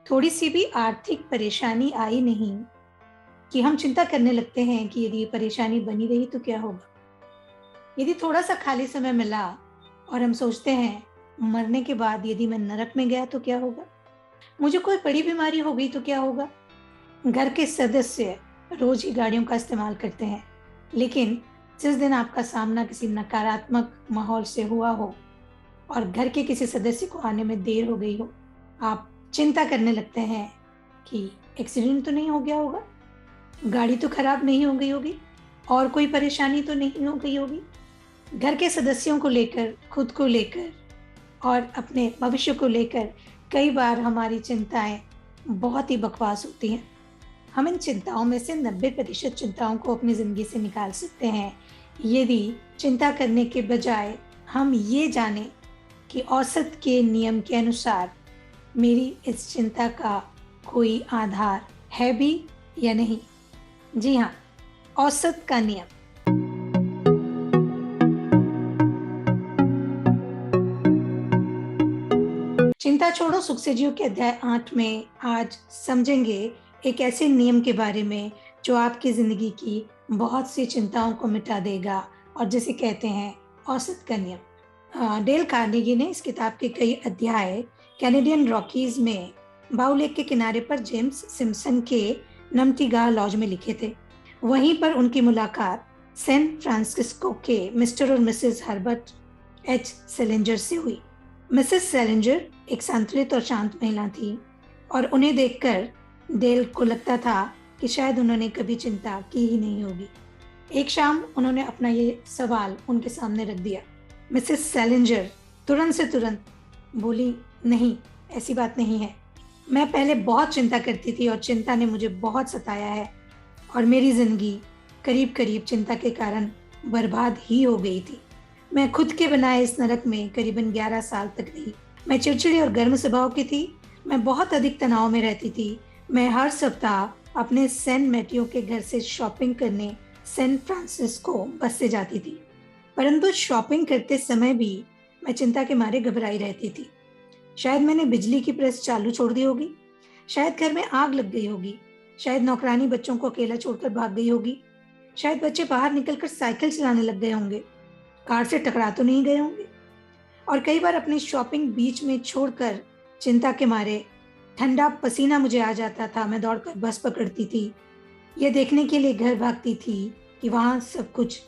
थोड़ी सी भी आर्थिक परेशानी आई नहीं कि हम चिंता करने लगते हैं कि यदि ये परेशानी बनी रही तो क्या होगा। यदि थोड़ा सा खाली समय मिला और हम सोचते हैं मरने के बाद यदि मैं नरक में गया तो क्या होगा, मुझे कोई बड़ी बीमारी हो गई तो क्या होगा। घर के सदस्य रोज ही गाड़ियों का इस्तेमाल करते हैं, लेकिन जिस दिन आपका सामना किसी नकारात्मक माहौल से हुआ हो और घर के किसी सदस्य को आने में देर हो गई हो, आप चिंता करने लगते हैं कि एक्सीडेंट तो नहीं हो गया होगा, गाड़ी तो खराब नहीं हो गई होगी, और कोई परेशानी तो नहीं हो गई होगी। घर के सदस्यों को लेकर, खुद को लेकर और अपने भविष्य को लेकर कई बार हमारी चिंताएं बहुत ही बकवास होती हैं। हम इन चिंताओं में से 90% चिंताओं को अपनी ज़िंदगी से निकाल सकते हैं यदि चिंता करने के बजाय हम ये जानें कि औसत के नियम के अनुसार मेरी इस चिंता का कोई आधार है भी या नहीं। जी हाँ, औसत का नियम। चिंता छोड़ो सुख से जियो के अध्याय 8 में आज समझेंगे एक ऐसे नियम के बारे में जो आपकी जिंदगी की बहुत सी चिंताओं को मिटा देगा और जिसे कहते हैं औसत का नियम। डेल कार्नेगी ने इस किताब के कई अध्याय कैनेडियन रॉकीज में बाउ लेक के किनारे पर जेम्स सिम्पसन के नमटीगाह लॉज में लिखे थे। वहीं पर उनकी मुलाकात सैन फ्रांसिस्को के मिस्टर और मिसेस हर्बर्ट एच सेलिंजर से हुई। मिसेस सेलिंजर एक संतुलित और शांत महिला थी और उन्हें देखकर डेल को लगता था कि शायद उन्होंने कभी चिंता की ही नहीं होगी। एक शाम उन्होंने अपना ये सवाल उनके सामने रख दिया। मिसेस सेलिंजर तुरंत बोली, नहीं, ऐसी बात नहीं है। मैं पहले बहुत चिंता करती थी और चिंता ने मुझे बहुत सताया है और मेरी जिंदगी करीब करीब चिंता के कारण बर्बाद ही हो गई थी। मैं खुद के बनाए इस नरक में करीबन 11 साल तक रही। मैं चिड़चिड़ी और गर्म स्वभाव की थी। मैं बहुत अधिक तनाव में रहती थी। मैं हर सप्ताह अपने सैन मैटियो के घर से शॉपिंग करने सैन फ्रांसिस्को बस से जाती थी, परंतु शॉपिंग करते समय भी मैं चिंता के मारे घबराई रहती थी। शायद मैंने बिजली की प्रेस चालू छोड़ दी होगी, शायद घर में आग लग गई होगी, शायद नौकरानी बच्चों को अकेला छोड़कर भाग गई होगी, शायद बच्चे बाहर निकलकर साइकिल चलाने लग गए होंगे, कार से टकरा तो नहीं गए होंगे। और कई बार अपनी शॉपिंग बीच में छोड़कर चिंता के मारे ठंडा पसीना मुझे आ जाता था। मैं दौड़कर बस पकड़ती थी, यह देखने के लिए घर भागती थी कि वहाँ सब कुछ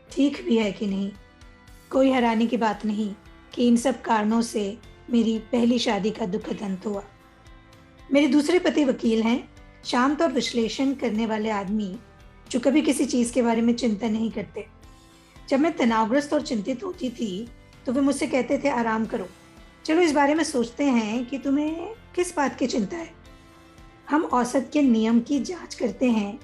ठीक भी है कि नहीं। कोई हैरानी की बात नहीं कि इन सब कारणों से मेरी पहली शादी का दुखद अंत हुआ। मेरे दूसरे पति वकील हैं, शांत और विश्लेषण करने वाले आदमी जो कभी किसी चीज़ के बारे में चिंता नहीं करते। जब मैं तनावग्रस्त और चिंतित होती थी तो वे मुझसे कहते थे, आराम करो, चलो इस बारे में सोचते हैं कि तुम्हें किस बात की चिंता है। हम औसत के नियम की जांच करते हैं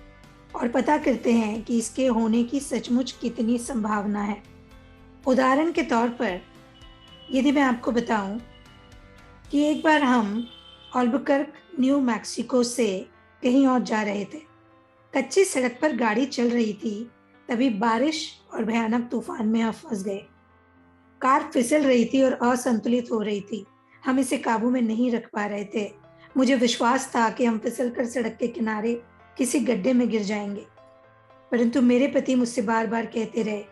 और पता करते हैं कि इसके होने की सचमुच कितनी संभावना है। उदाहरण के तौर पर यदि मैं आपको बताऊं कि एक बार हम अल्बुकर्क न्यू मैक्सिको से कहीं और जा रहे थे। कच्ची सड़क पर गाड़ी चल रही थी, तभी बारिश और भयानक तूफान में हम फंस गए। कार फिसल रही थी और असंतुलित हो रही थी। हम इसे काबू में नहीं रख पा रहे थे। मुझे विश्वास था कि हम फिसलकर सड़क के किनारे किसी गड्ढे में गिर जाएंगे, परंतु मेरे पति मुझसे बार बार कहते रहे,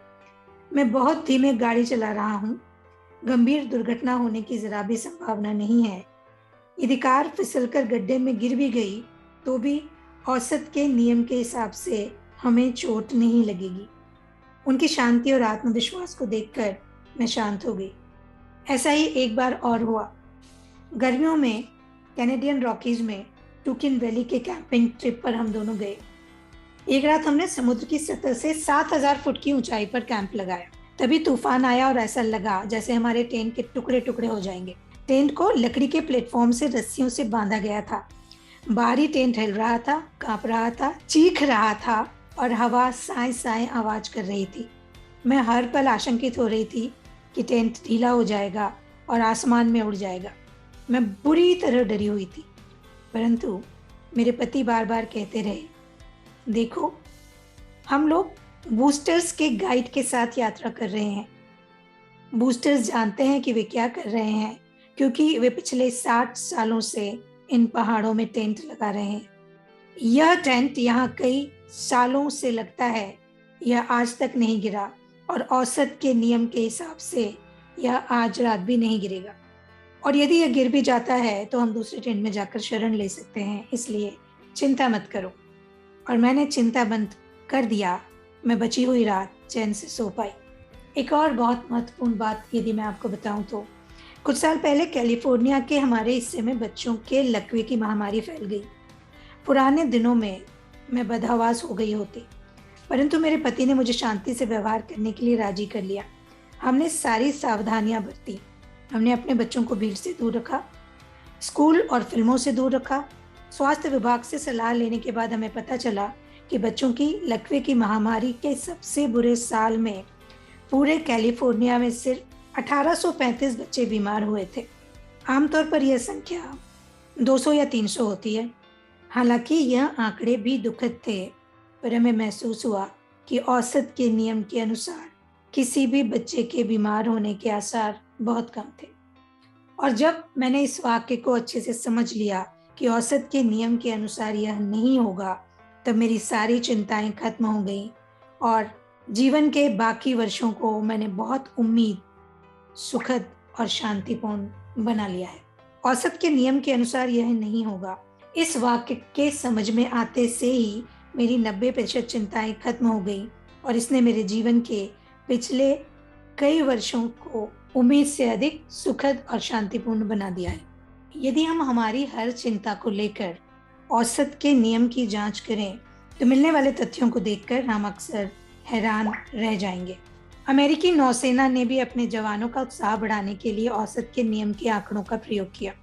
मैं बहुत धीमे गाड़ी चला रहा हूँ, गंभीर दुर्घटना होने की जरा भी संभावना नहीं है। यदि कार फिसलकर गड्ढे में गिर भी गई तो भी औसत के नियम के हिसाब से हमें चोट नहीं लगेगी। उनकी शांति और आत्मविश्वास को देखकर मैं शांत हो गई। ऐसा ही एक बार और हुआ। गर्मियों में कैनेडियन रॉकीज में टुकिन वैली के कैंपिंग ट्रिप पर हम दोनों गए। एक रात हमने समुद्र की सतह से 7000 फुट की ऊंचाई पर कैंप लगाया। तभी तूफान आया और ऐसा लगा जैसे हमारे टेंट के टुकड़े टुकड़े हो जाएंगे। टेंट को लकड़ी के प्लेटफॉर्म से रस्सियों से बांधा गया था। बाहरी टेंट हिल रहा था, कांप रहा था, चीख रहा था और हवा साए साए आवाज कर रही थी। मैं हर पल आशंकित हो रही थी कि टेंट ढीला हो जाएगा और आसमान में उड़ जाएगा। मैं बुरी तरह डरी हुई थी, परंतु मेरे पति बार बार कहते रहे, देखो, हम लोग बूस्टर्स के गाइड के साथ यात्रा कर रहे हैं। बूस्टर्स जानते हैं कि वे क्या कर रहे हैं, क्योंकि वे पिछले 60 सालों से इन पहाड़ों में टेंट लगा रहे हैं। यह टेंट यहाँ कई सालों से लगता है, यह आज तक नहीं गिरा और औसत के नियम के हिसाब से यह आज रात भी नहीं गिरेगा। और यदि यह गिर भी जाता है तो हम दूसरे टेंट में जाकर शरण ले सकते हैं, इसलिए चिंता मत करो। और मैंने चिंता बंद कर दिया। मैं बची हुई रात चैन से सो पाई। एक और बहुत महत्वपूर्ण बात यदि मैं आपको बताऊं तो कुछ साल पहले कैलिफोर्निया के हमारे हिस्से में बच्चों के लकवे की महामारी फैल गई। पुराने दिनों में मैं बदहवास हो गई होती, परंतु मेरे पति ने मुझे शांति से व्यवहार करने के लिए राजी कर लिया। हमने सारी सावधानियां बरती। हमने अपने बच्चों को भीड़ से दूर रखा, स्कूल और फिल्मों से दूर रखा। स्वास्थ्य विभाग से सलाह लेने के बाद हमें पता चला कि बच्चों की लकवे की महामारी के सबसे बुरे साल में पूरे कैलिफोर्निया में सिर्फ 1835 बच्चे बीमार हुए थे। आमतौर पर यह संख्या 200 या 300 होती है। हालांकि यह आंकड़े भी दुखद थे, पर हमें महसूस हुआ कि औसत के नियम के अनुसार किसी भी बच्चे के बीमार होने के आसार बहुत कम थे। और जब मैंने इस वाक्य को अच्छे से समझ लिया कि औसत के नियम के अनुसार यह नहीं होगा, तब मेरी सारी चिंताएं खत्म हो गईं और जीवन के बाकी वर्षों को मैंने बहुत उम्मीद, सुखद और शांतिपूर्ण बना लिया है। औसत के नियम के अनुसार यह नहीं होगा, इस वाक्य के समझ में आते से ही मेरी 90% चिंताएं खत्म हो गई और इसने मेरे जीवन के पिछले कई वर्षों को उम्मीद से अधिक सुखद और शांतिपूर्ण बना दिया है। यदि हम हमारी हर चिंता को लेकर औसत के नियम की जांच करें तो मिलने वाले तथ्यों को देखकर हम अक्सर हैरान रह जाएंगे। अमेरिकी नौसेना ने भी अपने जवानों का उत्साह बढ़ाने के लिए औसत के नियम के आंकड़ों का प्रयोग किया।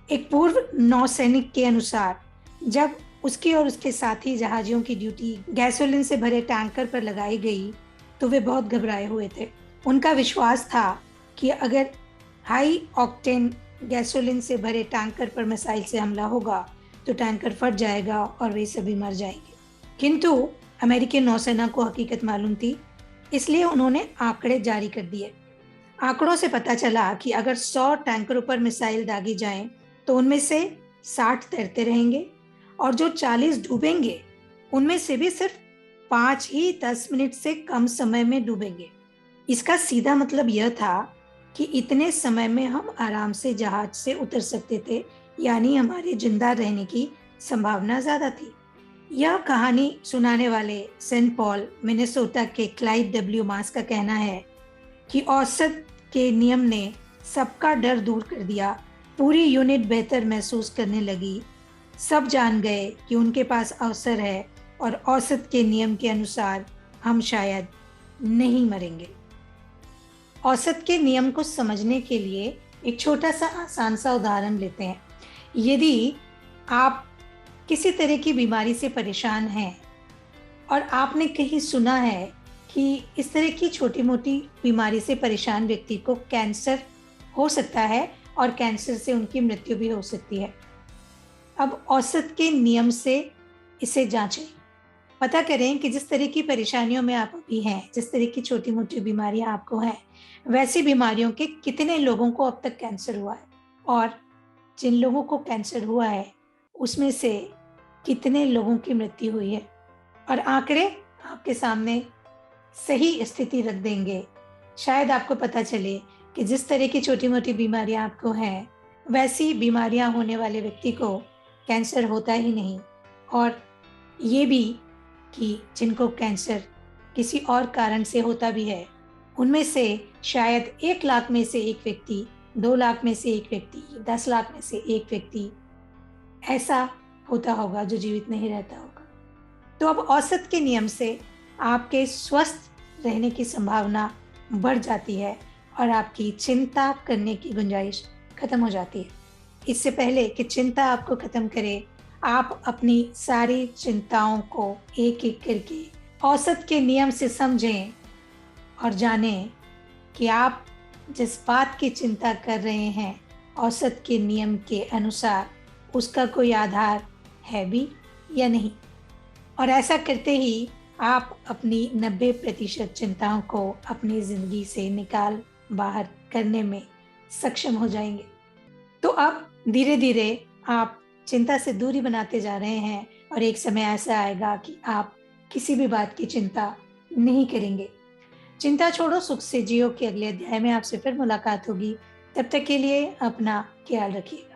एक पूर्व नौसैनिक के अनुसार जब उसकी और उसके साथी जहाजियों की ड्यूटी गैसोलीन से भरे टैंकर पर लगाई गई तो वे बहुत घबराए हुए थे। उनका विश्वास था कि अगर हाई ऑक्टेन गैसोलीन से भरे टैंकर पर मिसाइल से हमला होगा तो टैंकर फट जाएगा और वे सभी मर जाएंगे। किंतु अमेरिकी नौसेना को हकीकत मालूम थी, इसलिए उन्होंने आंकड़े जारी कर दिए। आंकड़ों से पता चला कि अगर 100 टैंकरों पर मिसाइल दागी जाएं तो उनमें से 60 तैरते रहेंगे और जो 40 डूबेंगे उनमें से भी सिर्फ 5 ही 10 मिनट से कम समय में डूबेंगे। इसका सीधा मतलब यह था कि इतने समय में हम आराम से जहाज से उतर सकते थे, यानी हमारे जिंदा रहने की संभावना ज्यादा थी। यह कहानी सुनाने वाले सेंट पॉल मिनेसोटा के क्लाइड डब्ल्यू मास का कहना है कि औसत के नियम ने सबका डर दूर कर दिया। पूरी यूनिट बेहतर महसूस करने लगी। सब जान गए कि उनके पास अवसर है और औसत के नियम के अनुसार हम शायद नहीं मरेंगे। औसत के नियम को समझने के लिए एक छोटा सा आसान सा उदाहरण लेते हैं। यदि आप किसी तरह की बीमारी से परेशान हैं और आपने कहीं सुना है कि इस तरह की छोटी मोटी बीमारी से परेशान व्यक्ति को कैंसर हो सकता है और कैंसर से उनकी मृत्यु भी हो सकती है। अब औसत के नियम से इसे जांचें, पता करें कि जिस तरह की परेशानियों में आप अभी हैं, जिस तरह की छोटी मोटी बीमारियां आपको हैं, वैसी बीमारियों के कितने लोगों को अब तक कैंसर हुआ है और जिन लोगों को कैंसर हुआ है उसमें से कितने लोगों की मृत्यु हुई है। और आंकड़े आपके सामने सही स्थिति रख देंगे। शायद आपको पता चले कि जिस तरह की छोटी मोटी बीमारियां आपको हैं, वैसी बीमारियां होने वाले व्यक्ति को कैंसर होता ही नहीं। और ये भी कि जिनको कैंसर किसी और कारण से होता भी है, उनमें से शायद 1 लाख में से एक व्यक्ति, 2 लाख में से एक व्यक्ति, 10 लाख में से एक व्यक्ति ऐसा होता होगा जो जीवित नहीं रहता होगा। तो अब औसत के नियम से आपके स्वस्थ रहने की संभावना बढ़ जाती है और आपकी चिंता करने की गुंजाइश खत्म हो जाती है। इससे पहले कि चिंता आपको खत्म करे, आप अपनी सारी चिंताओं को एक एक करके औसत के नियम से समझें और जानें कि आप जिस बात की चिंता कर रहे हैं औसत के नियम के अनुसार उसका कोई आधार है भी या नहीं। और ऐसा करते ही आप अपनी 90% चिंताओं को अपनी जिंदगी से निकाल बाहर करने में सक्षम हो जाएंगे। तो अब धीरे धीरे आप चिंता से दूरी बनाते जा रहे हैं और एक समय ऐसा आएगा कि आप किसी भी बात की चिंता नहीं करेंगे। चिंता छोड़ो, सुख से जियो के अगले अध्याय में आपसे फिर मुलाकात होगी। तब तक के लिए अपना ख्याल रखिए।